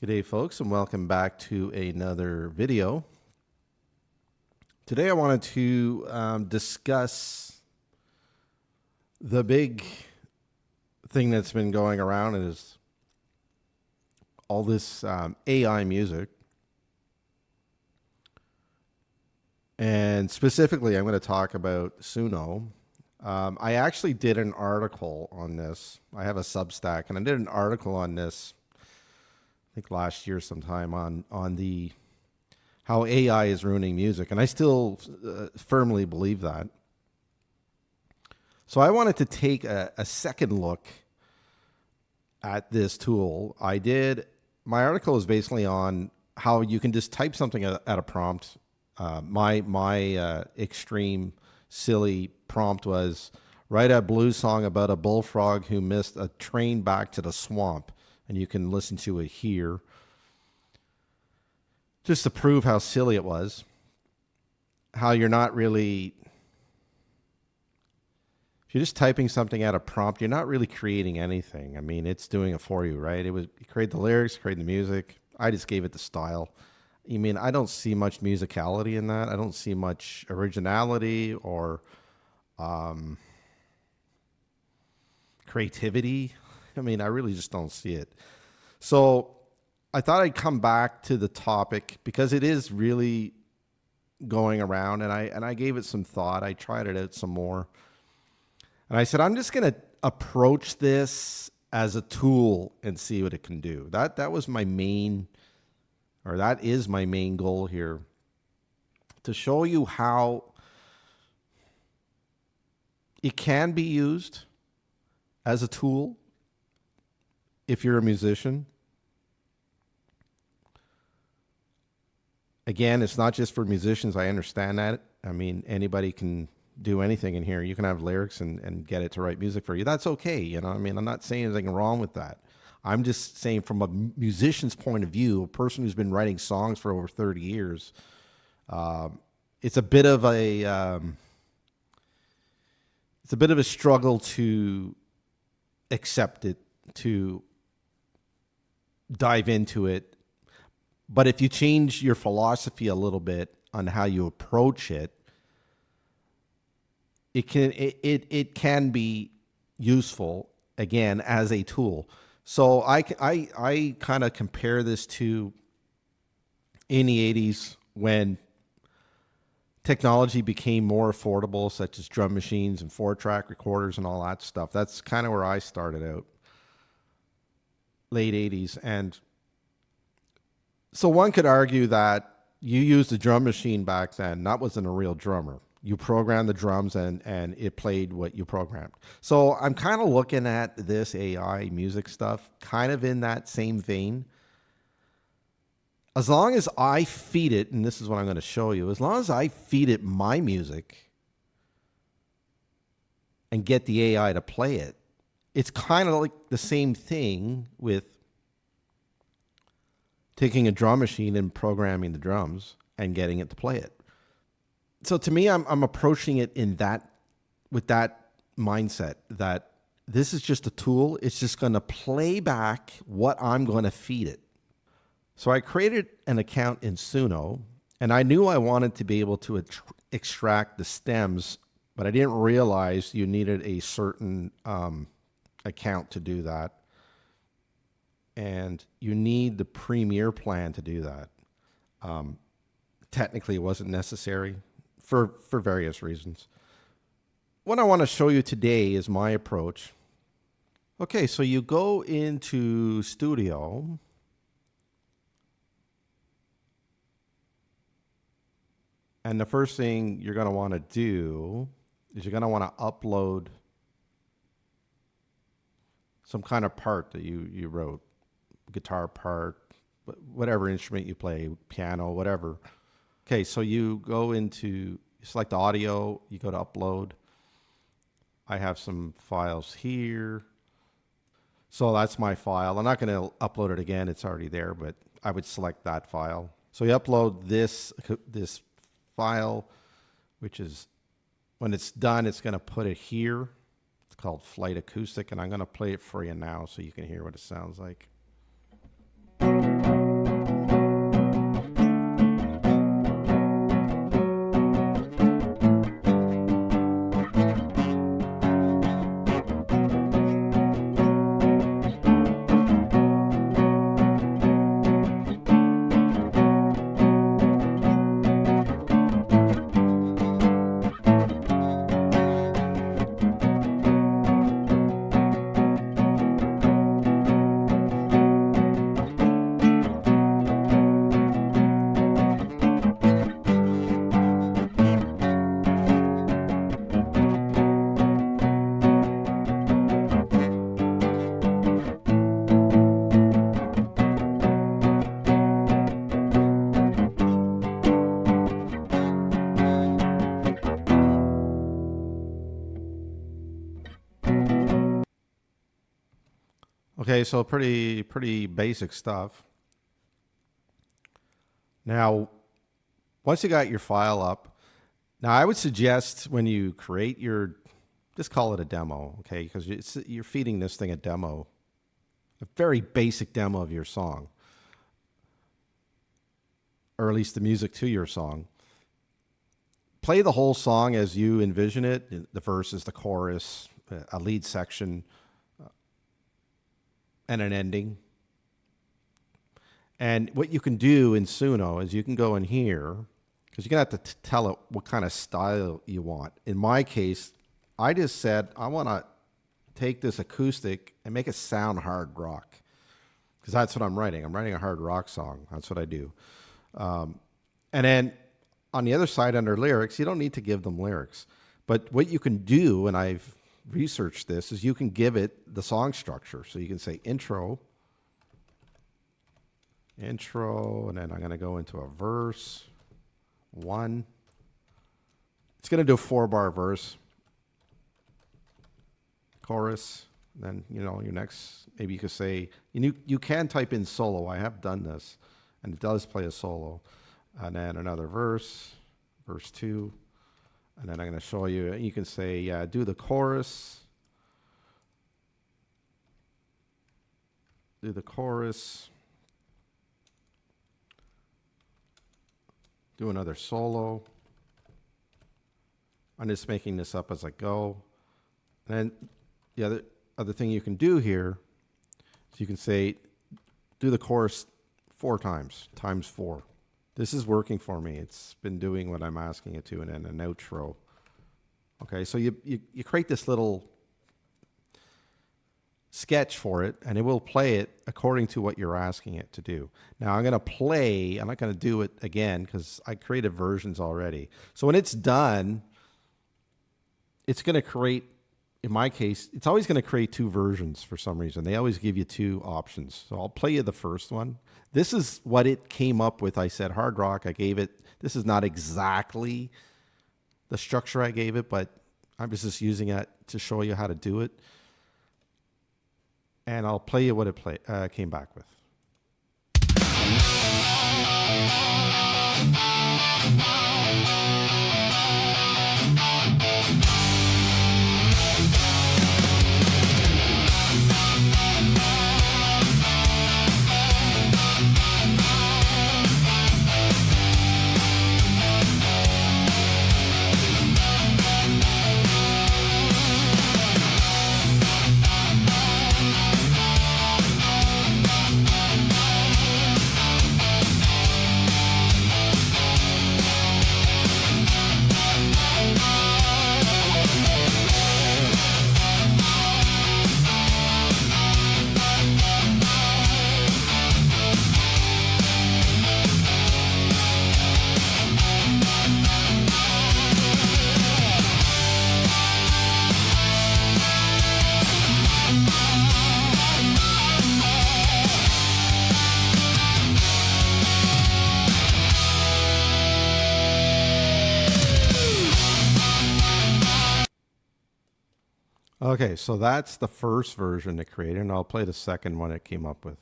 Good day, folks, and welcome back to another video. Today I wanted to discuss the big thing that's been going around is all this AI music. And specifically, I'm going to talk about Suno. I actually did an article on this. I have a Substack, and I did an article on this, I think last year sometime, on the how AI is ruining music, and I still firmly believe that. So I wanted to take a second look at this tool. My article is basically on how you can just type something at a prompt. My extreme silly prompt was write a blues song about a bullfrog who missed a train back to the swamp, and you can listen to it here, just to prove how silly it was, how you're not really, if you're just typing something at a prompt, you're not really creating anything. I mean, it's doing it for you, right? You create the lyrics, create the music. I just gave it the style. I mean, I don't see much musicality in that. I don't see much originality or creativity. I mean, I really just don't see it. So I thought I'd come back to the topic because it is really going around, and I gave it some thought. I tried it out some more. And I said, I'm just going to approach this as a tool and see what it can do. That was my main, or that is my main goal here, to show you how it can be used as a tool if you're a musician. Again, it's not just for musicians. I understand that. I mean, anybody can do anything in here. You can have lyrics and get it to write music for you. That's okay. You know, I mean, I'm not saying anything wrong with that. I'm just saying from a musician's point of view, a person who's been writing songs for over 30 years, it's a bit of a struggle to accept it, to dive into it. But if you change your philosophy a little bit on how you approach it, it can be useful, again, as a tool. So I kind of compare this to in the 80s when technology became more affordable, such as drum machines and 4-track recorders and all that stuff. That's kind of where I started out, late 80s. And so one could argue that you used a drum machine back then. That wasn't a real drummer. You programmed the drums and it played what you programmed. So I'm kind of looking at this AI music stuff kind of in that same vein. As long as I feed it, and this is what I'm going to show you, as long as I feed it my music and get the AI to play it, it's kind of like the same thing with taking a drum machine and programming the drums and getting it to play it. So to me, I'm approaching it with that mindset that this is just a tool. It's just going to play back what I'm going to feed it. So I created an account in Suno, and I knew I wanted to be able to extract the stems, but I didn't realize you needed a certain account to do that. And you need the Premier plan to do that. Technically, it wasn't necessary for various reasons. What I want to show you today is my approach. Okay, so you go into Studio. And the first thing you're going to want to do is you're going to want to upload some kind of part that you wrote. Guitar part, whatever instrument you play, piano, whatever. Okay, so you select audio, you go to upload. I have some files here. So that's my file. I'm not going to upload it again. It's already there, but I would select that file. So you upload this file, which is, when it's done, it's going to put it here. It's called Flight Acoustic, and I'm going to play it for you now so you can hear what it sounds like. Okay, so pretty basic stuff. Now, once you got your file up, now I would suggest when you create your, just call it a demo, okay? Because you're feeding this thing a demo, a very basic demo of your song, or at least the music to your song. Play the whole song as you envision it, the verses, the chorus, a lead section, and an ending. And what you can do in Suno is you can go in here, because you're going to have to tell it what kind of style you want. In my case, I just said, I want to take this acoustic and make it sound hard rock, because that's what I'm writing. I'm writing a hard rock song. That's what I do. And then on the other side under lyrics, you don't need to give them lyrics. But what you can do, and I've researched this, is you can give it the song structure. So you can say intro, and then I'm going to go into a verse, 1. It's going to do a 4-bar verse, chorus, then, your next, maybe you could say, you can type in solo. I have done this, and it does play a solo. And then another verse 2, and then I'm going to show you, you can say, yeah, do the chorus, do another solo. I'm just making this up as I go. And then the other thing you can do here is you can say, do the chorus 4 times, times 4. This is working for me. It's been doing what I'm asking it to, and then an outro. Okay, so you create this little sketch for it, and it will play it according to what you're asking it to do. Now I'm not going to do it again because I created versions already. So when it's done, it's going to create, in my case, it's always going to create 2 versions for some reason. They always give you 2 options. So I'll play you the first one. This is what it came up with. I said hard rock. I gave it, this is not exactly the structure I gave it, but I'm just using it to show you how to do it. And I'll play you what it came back with. Okay, so that's the first version it created, and I'll play the second one it came up with.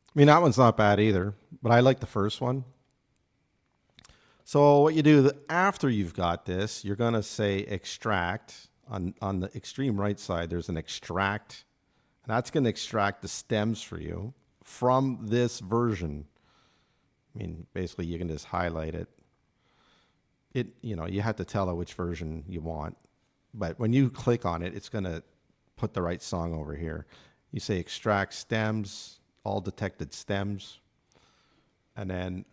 I mean, that one's not bad either, but I like the first one. So what you do after you've got this, you're going to say extract. On the extreme right side, there's an extract. And that's going to extract the stems for you from this version. I mean, basically, you can just highlight it. You have to tell it which version you want. But when you click on it, it's going to put the right song over here. You say extract stems, all detected stems, and then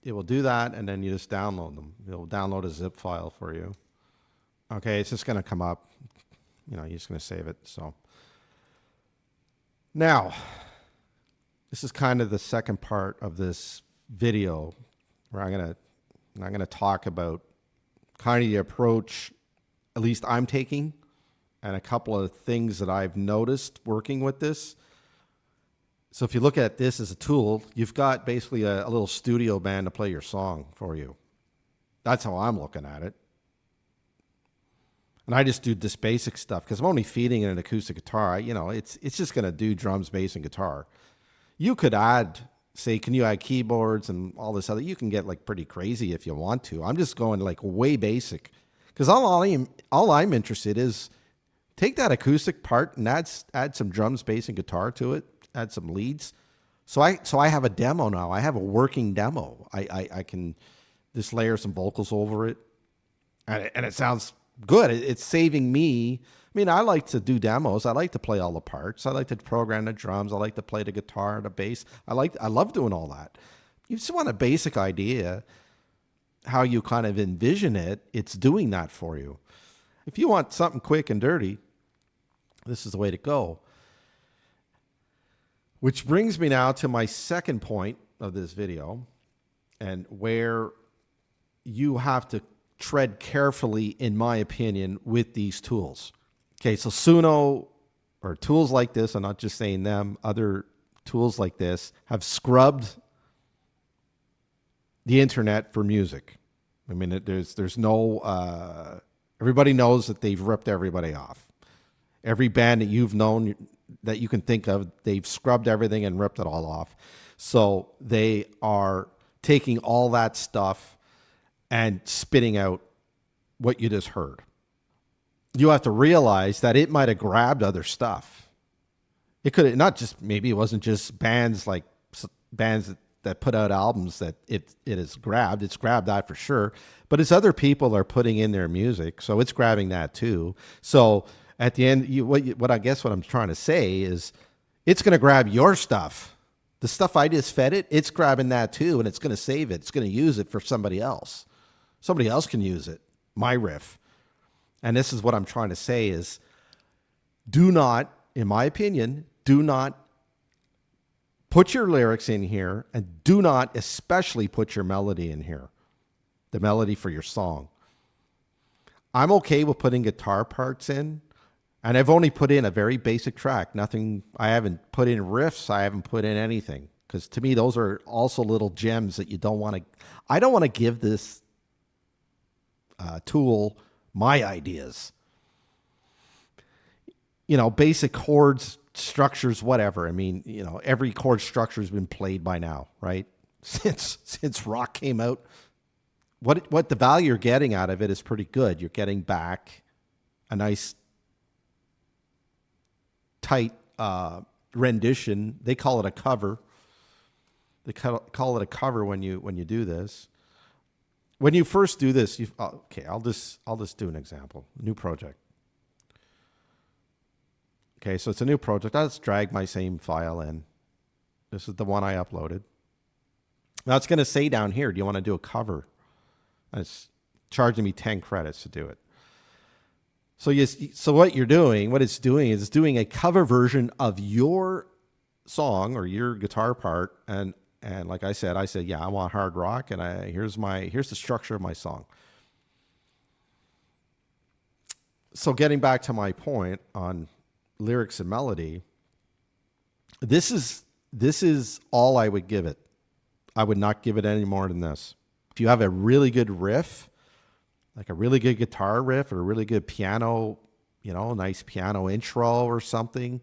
It will do that, and then you just download them. It'll download a zip file for you. Okay, it's just going to come up. You're just going to save it. So now, this is kind of the second part of this video where I'm going to talk about kind of the approach, at least I'm taking, and a couple of things that I've noticed working with this. So if you look at this as a tool, you've got basically a little studio band to play your song for you. That's how I'm looking at it. And I just do this basic stuff because I'm only feeding it an acoustic guitar. It's just going to do drums, bass, and guitar. You could add, can you add keyboards and all this other? You can get like pretty crazy if you want to. I'm just going like way basic because all I'm interested is take that acoustic part and add some drums, bass, and guitar to it. Add some leads. So I have a demo now. I have a working demo. I can just layer some vocals over it, and it sounds good. It's saving me. I mean, I like to do demos. I like to play all the parts. I like to program the drums. I like to play the guitar, the bass. I love doing all that. You just want a basic idea how you kind of envision it. It's doing that for you. If you want something quick and dirty, this is the way to go. Which brings me now to my second point of this video, and where you have to tread carefully, in my opinion, with these tools. Okay, so Suno, or tools like this, I'm not just saying them, other tools like this have scrubbed the internet for music. I mean, there's no, everybody knows that they've ripped everybody off. Every band that you've known that you can think of, they've scrubbed everything and ripped it all off. So they are taking all that stuff and spitting out what you just heard. You have to realize that it might have grabbed other stuff. It could have not just, maybe it wasn't just bands that put out albums that it has grabbed. It's grabbed that for sure. But it's other people are putting in their music, so it's grabbing that too. So at the end, what I'm trying to say is it's going to grab your stuff. The stuff I just fed it, it's grabbing that too, and it's going to save it. It's going to use it for somebody else. Somebody else can use it, my riff. And this is what I'm trying to say is do not, in my opinion, do not put your lyrics in here, and do not especially put your melody in here, the melody for your song. I'm okay with putting guitar parts in. And I've only put in a very basic track. Nothing, I haven't put in riffs. I haven't put in anything. Because to me, those are also little gems that you don't want to, I don't want to give this tool my ideas. Basic chords, structures, whatever. I mean, every chord structure has been played by now, right? Since rock came out. What the value you're getting out of it is pretty good. You're getting back a nice tight rendition. They call it a cover. They call it a cover when you do this. When you first do this, okay, I'll just do an example. New project. Okay, so it's a new project. I'll just drag my same file in. This is the one I uploaded. Now it's going to say down here, do you want to do a cover? And it's charging me 10 credits to do it. So what it's doing is it's doing a cover version of your song or your guitar part, and like I said, yeah, I want hard rock, and here's the structure of my song. So getting back to my point on lyrics and melody, this is all I would give it. I would not give it any more than this. If you have a really good riff, like a really good guitar riff or a really good piano, nice piano intro or something,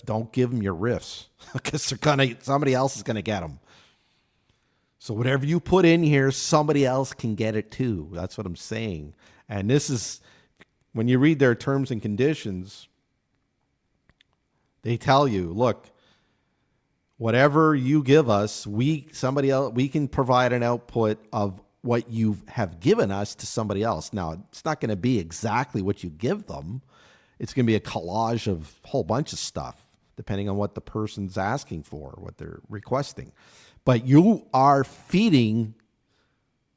don't give them your riffs because somebody else is going to get them. So whatever you put in here, somebody else can get it too. That's what I'm saying. And this is, when you read their terms and conditions, they tell you, look, whatever you give us, we can provide an output of what you have given us to somebody else. Now, it's not going to be exactly what you give them. It's going to be a collage of a whole bunch of stuff, depending on what the person's asking for, what they're requesting. But you are feeding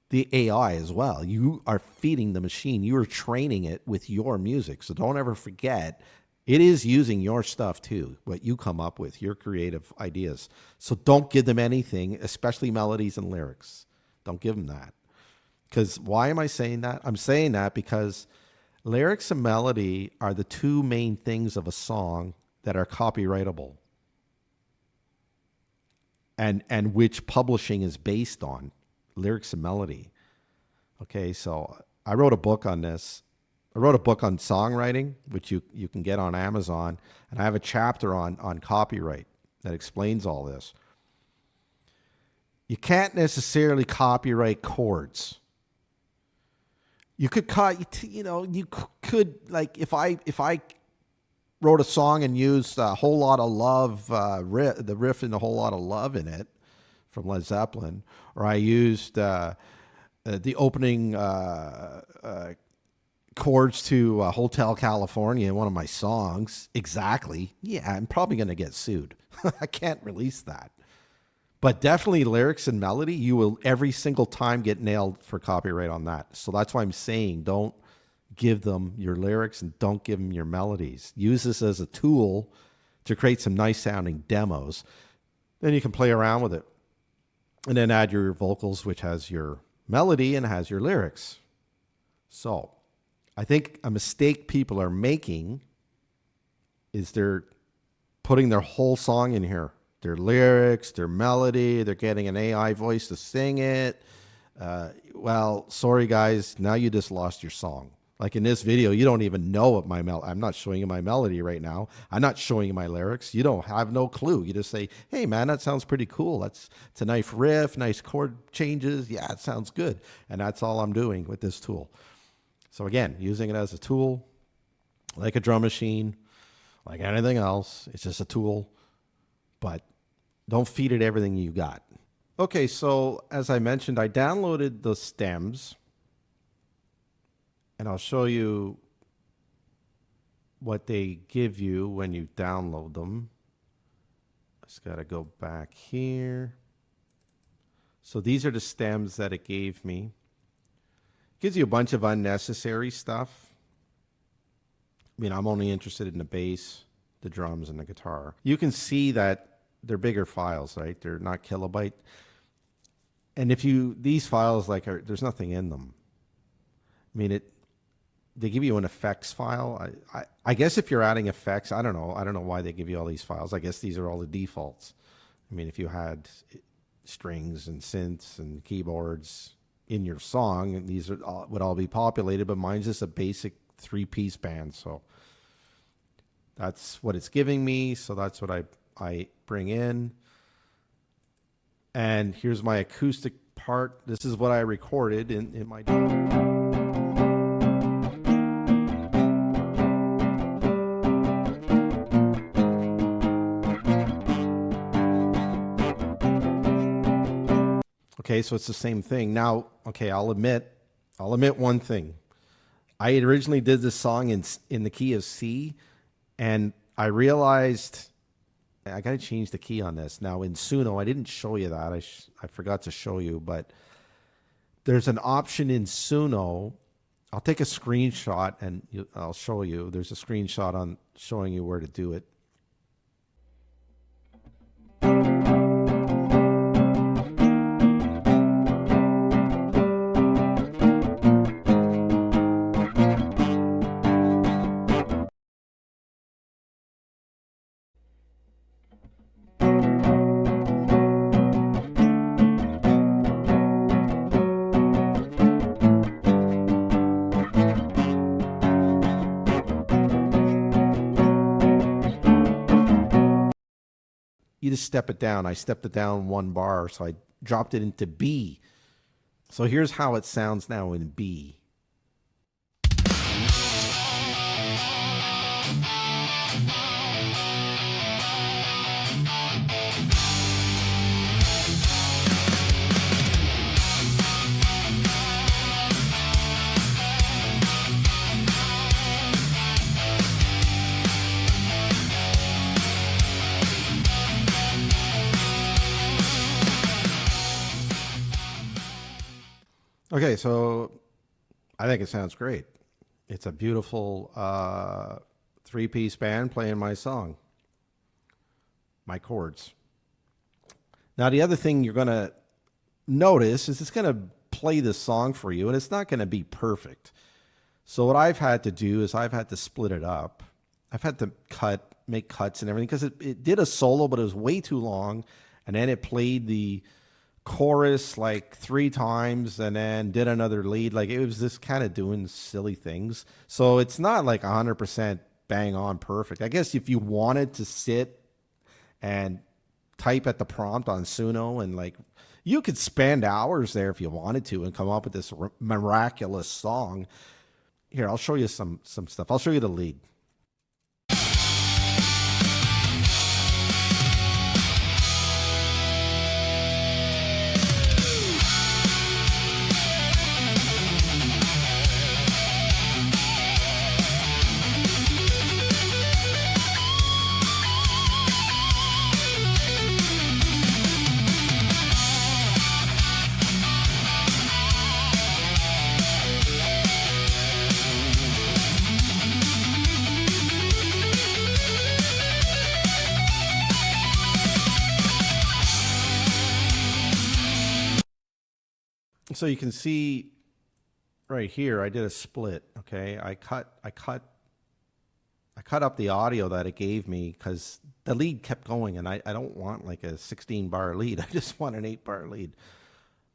the AI as well. You are feeding the machine. You are training it with your music. So don't ever forget, it is using your stuff too, what you come up with, your creative ideas. So don't give them anything, especially melodies and lyrics. Don't give them that. Because why am I saying that? I'm saying that because lyrics and melody are the two main things of a song that are copyrightable and which publishing is based on, lyrics and melody. Okay, so I wrote a book on this. I wrote a book on songwriting, which you can get on Amazon, and I have a chapter on copyright that explains all this. You can't necessarily copyright chords. You could you could, like, if I wrote a song and used a whole lot of love, the riff in a whole lot of love in it from Led Zeppelin, or I used the opening chords to Hotel California in one of my songs exactly, yeah, I'm probably going to get sued. I can't release that. But definitely lyrics and melody, you will every single time get nailed for copyright on that. So that's why I'm saying don't give them your lyrics and don't give them your melodies. Use this as a tool to create some nice sounding demos. Then you can play around with it. And then add your vocals, which has your melody and has your lyrics. So I think a mistake people are making is they're putting their whole song in here. Their lyrics, their melody, they're getting an AI voice to sing it. Well, sorry guys, now you just lost your song. Like in this video, you don't even know what I'm not showing you my melody right now. I'm not showing you my lyrics. You don't have no clue. You just say, hey man, that sounds pretty cool. It's a nice riff, nice chord changes. Yeah, it sounds good. And that's all I'm doing with this tool. So again, using it as a tool, like a drum machine, like anything else. It's just a tool, but don't feed it everything you got. Okay, so as I mentioned, I downloaded the stems, and I'll show you what they give you when you download them. Just got to go back here. So these are the stems that it gave me. It gives you a bunch of unnecessary stuff. I mean, I'm only interested in the bass, the drums, and the guitar. You can see that they're bigger files, right? They're not kilobyte. And if these files, there's nothing in them. I mean, they give you an effects file. I guess if you're adding effects, I don't know why they give you all these files. I guess these are all the defaults. I mean, if you had strings and synths and keyboards in your song, these would all be populated, but mine's just a basic 3-piece band. So that's what it's giving me. So that's what I bring in. And here's my acoustic part. This is what I recorded in my... Okay, so it's the same thing. Now, okay, I'll admit one thing. I originally did this song in the key of C, and I realized I got to change the key on this. Now in Suno, I didn't show you that. I forgot to show you, but there's an option in Suno. I'll take a screenshot and I'll show you. There's a screenshot on showing you where to do it. You just step it down. I stepped it down 1 bar, so I dropped it into B. So here's how it sounds now in B. Okay, so I think it sounds great. It's a beautiful three-piece band playing my song, my chords. Now, the other thing you're going to notice is it's going to play this song for you, and it's not going to be perfect. So what I've had to do is I've had to split it up. I've had to make cuts and everything because it did a solo, but it was way too long. And then it played the chorus like three times and then did another lead. Like it was just kind of doing silly things. So it's not like 100% bang on perfect. I guess if you wanted to sit and type at the prompt on Suno and like you could spend hours there if you wanted to and come up with this miraculous song. Here, I'll show you some stuff. I'll show you the lead. So you can see right here, I did a split. Okay, I cut up the audio that it gave me because the lead kept going, and I don't want like a 16 bar lead. I just want an 8 bar lead,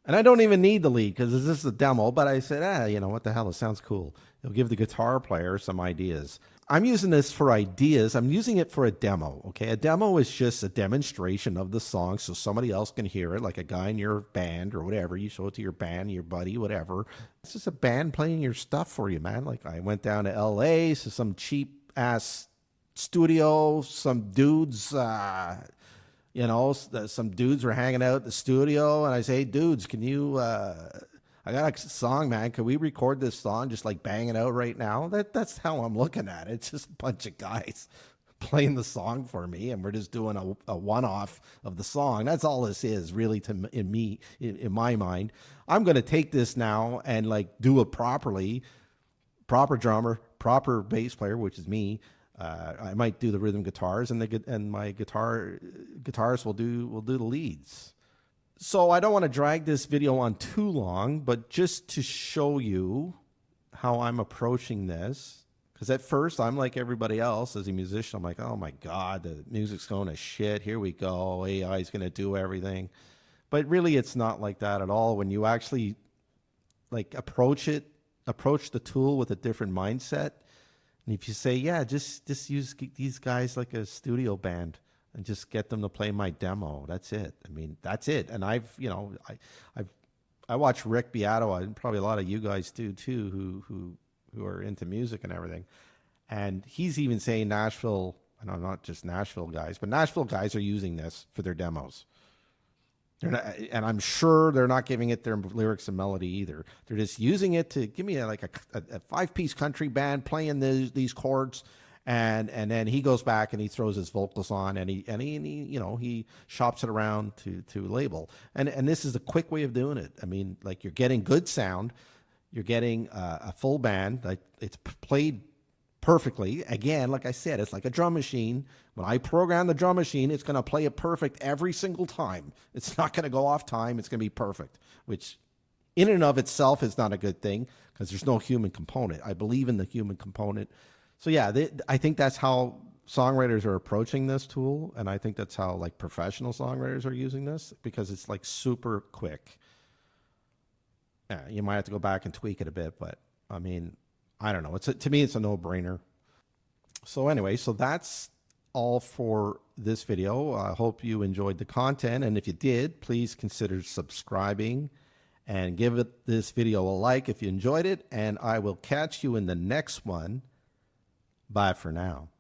and I don't even need the lead because this is a demo. But I said, you know what the hell? It sounds cool. It'll give the guitar player some ideas. I'm using this for ideas. I'm using it for a demo. Okay, a demo is just a demonstration of the song so somebody else can hear it, like a guy in your band or whatever. You show it to your band, your buddy, whatever. It's just a band playing your stuff for you, man. Like I went down to LA to some cheap ass studio, some dudes, some dudes were hanging out at the studio, and I say, hey, dudes, can you, I got a song, man. Can we record this song just like bang it out right now? That's how I'm looking at it. It's just a bunch of guys playing the song for me, and we're just doing a one-off of the song. That's all this is, really, in my mind. I'm going to take this now and like do it properly. Proper drummer, proper bass player, which is me. I might do the rhythm guitars, and my guitarist will do the leads. So I don't want to drag this video on too long, but just to show you how I'm approaching this, because at first I'm like everybody else as a musician. I'm like, oh my God, the music's going to shit. Here we go. AI is going to do everything. But really, it's not like that at all. When you actually like approach the tool with a different mindset. And if you say, yeah, just use these guys like a studio band and just get them to play my demo. That's it. I mean, that's it. And I watch Rick Beato, and probably a lot of you guys do too, who are into music and everything. And he's even saying Nashville, I know not just Nashville guys, but Nashville guys are using this for their demos. They're not, and I'm sure they're not giving it their lyrics and melody either. They're just using it to give me a 5-piece country band playing these chords. And then he goes back and he throws his vocals on, and he shops it around to label. And this is a quick way of doing it. I mean, like, you're getting good sound, you're getting a full band, like it's played perfectly. Again, like I said, it's like a drum machine. When I program the drum machine, it's going to play it perfect every single time. It's not going to go off time. It's going to be perfect, which in and of itself is not a good thing because there's no human component. I believe in the human component. So yeah, I think that's how songwriters are approaching this tool, and I think that's how like professional songwriters are using this, because it's like super quick. Yeah, you might have to go back and tweak it a bit, but I mean, I don't know. To me, it's a no-brainer. So anyway, so that's all for this video. I hope you enjoyed the content, and if you did, please consider subscribing and give this video a like if you enjoyed it, and I will catch you in the next one. Bye for now.